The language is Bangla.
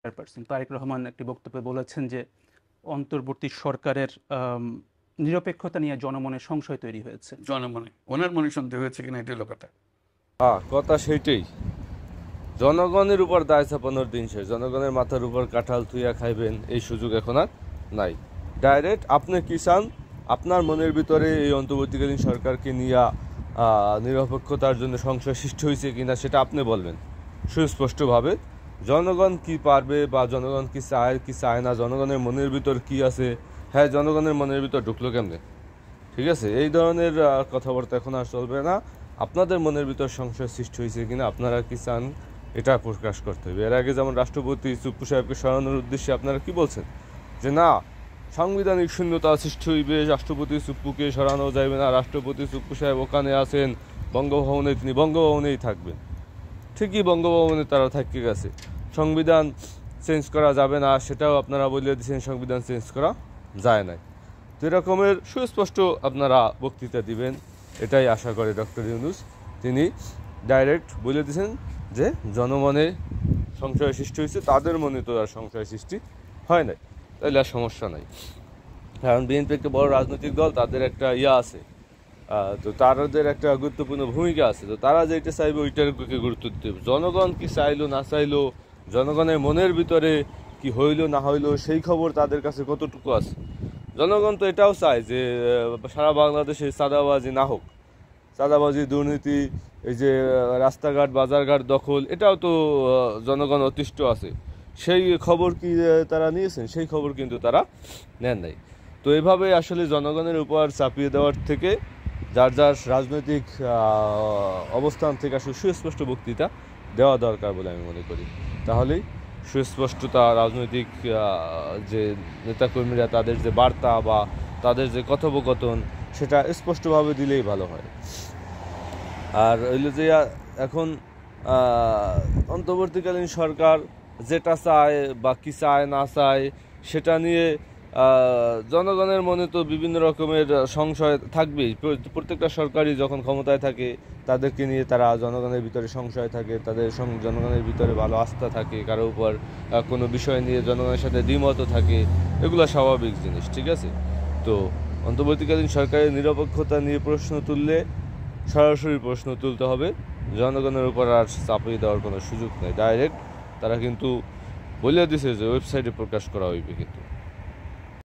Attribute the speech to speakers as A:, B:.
A: চেয়ারপারসন তারেক রহমান একটি বক্তব্যে বলেছেন যে অন্তর্বর্তী সরকারের নিরপেক্ষতা নিয়ে জনমনে সংশয় তৈরি হয়েছে।
B: জনমনে ওনার মনে সন্দেহ হয়েছে কিনা এটা হলো কথা।
C: কথা সেইটাই, জনগণের উপর দায় চাপানোর দিন শেষ। জনগণের মাথার উপর কাঁঠাল থুইয়া খাইবেন এই সুযোগ এখন আর নাই। ডাইরেক্ট আপনি কি চান, আপনার মনের ভিতরে এই অন্তর্বর্তীকালীন সরকারকে নিয়ে নিরপেক্ষতার জন্য সংশয় সৃষ্টি হয়েছে কিনা সেটা আপনি বলবেন সুস্পষ্টভাবে। জনগণ কি পারবে বা জনগণ কি চায় না, জনগণের মনের ভিতর কি আছে, হ্যাঁ জনগণের মনের ভিতর ঢুকলো কেমনে, ঠিক আছে, এই ধরনের কথাবার্তা এখন আর চলবে না। আপনাদের মনের ভিতর সংশয় সৃষ্টি হয়েছে কিনা, আপনারা কি চান এটা প্রকাশ করতে হবে। এর আগে যেমন রাষ্ট্রপতি চুপ্পু সাহেবকে সরানোর উদ্দেশ্যে আপনারা কি বলছেন যে না সাংবিধানিক শূন্যতা সৃষ্টি হইবে, রাষ্ট্রপতি চুপ্পুকে সরানো যাইবে না, রাষ্ট্রপতি চুপ্পু সাহেব ওখানে আছেন বঙ্গভবনে, তিনি বঙ্গভবনেই থাকবেন। ঠিকই বঙ্গভবনে তারা থাকতে গেছে, সংবিধান চেঞ্জ করা যাবে না সেটাও আপনারা বলে দিয়েছেন, সংবিধান চেঞ্জ করা যায় না। তো এরকমের সুস্পষ্ট আপনারা বক্তৃতা দিবেন এটাই আশা করে ডক্টর ইউনূস। তিনি ডাইরেক্ট বলে দিয়েছেন যে জনমনে সংশয় সৃষ্টি হয়েছে, তাদের মনে তো আর সংশয় সৃষ্টি হয় নাই, তাহলে আর সমস্যা নাই। কারণ বিএনপি একটা বড় রাজনৈতিক দল, তাদের একটা আছে, তো তাদের একটা গুরুত্বপূর্ণ ভূমিকা আছে, তো তারা যেটা চাইবে ওইটার গুরুত্ব দিতে হবে। জনগণ কি চাইলো না চাইলো, জনগণের মনের ভিতরে কি হইলো না হইলো সেই খবর তাদের কাছে কতটুকু আছে। জনগণ তো এটাও চায় যে সারা বাংলাদেশে চাঁদাবাজি না হোক, চাঁদাবাজি দুর্নীতি, এই যে রাস্তাঘাট বাজারঘাট দখল, এটাও তো জনগণ অতিষ্ঠ আছে। সেই খবর কি তারা নিয়েছেন? সেই খবর কিন্তু তারা নেন নাই। তো এভাবে আসলে জনগণের উপর চাপিয়ে দেওয়ার থেকে যার যার রাজনৈতিক অবস্থান থেকে আসলে সুস্পষ্ট বক্তৃতা দেওয়া দরকার বলে আমি মনে করি। তাহলেই সুস্পষ্টতা, রাজনৈতিক যে নেতাকর্মীরা তাদের যে বার্তা বা তাদের যে কথোপকথন সেটা স্পষ্টভাবে দিলেই ভালো হয়। আর হইলো যে এখন অন্তর্বর্তীকালীন সরকার যেটা চায় বা কি চায় না চায় সেটা নিয়ে জনগণের মনে তো বিভিন্ন রকমের সংশয় থাকবেই। প্রত্যেকটা সরকারই যখন ক্ষমতায় থাকে তাদেরকে নিয়ে তারা জনগণের ভিতরে সংশয় থাকে, তাদের জনগণের ভিতরে ভালো আস্থা থাকে, কারো উপর কোনো বিষয় নিয়ে জনগণের সাথে দ্বিমতও থাকে, এগুলো স্বাভাবিক জিনিস, ঠিক আছে। তো অন্তর্বর্তীকালীন সরকারের নিরপেক্ষতা নিয়ে প্রশ্ন তুললে সরাসরি প্রশ্ন তুলতে হবে, জনগণের উপর আর চাপিয়ে দেওয়ার কোনো সুযোগ নেই। ডাইরেক্ট তারা কিন্তু বলে দিছে যে ওয়েবসাইটে প্রকাশ করা হইবে কিন্তু।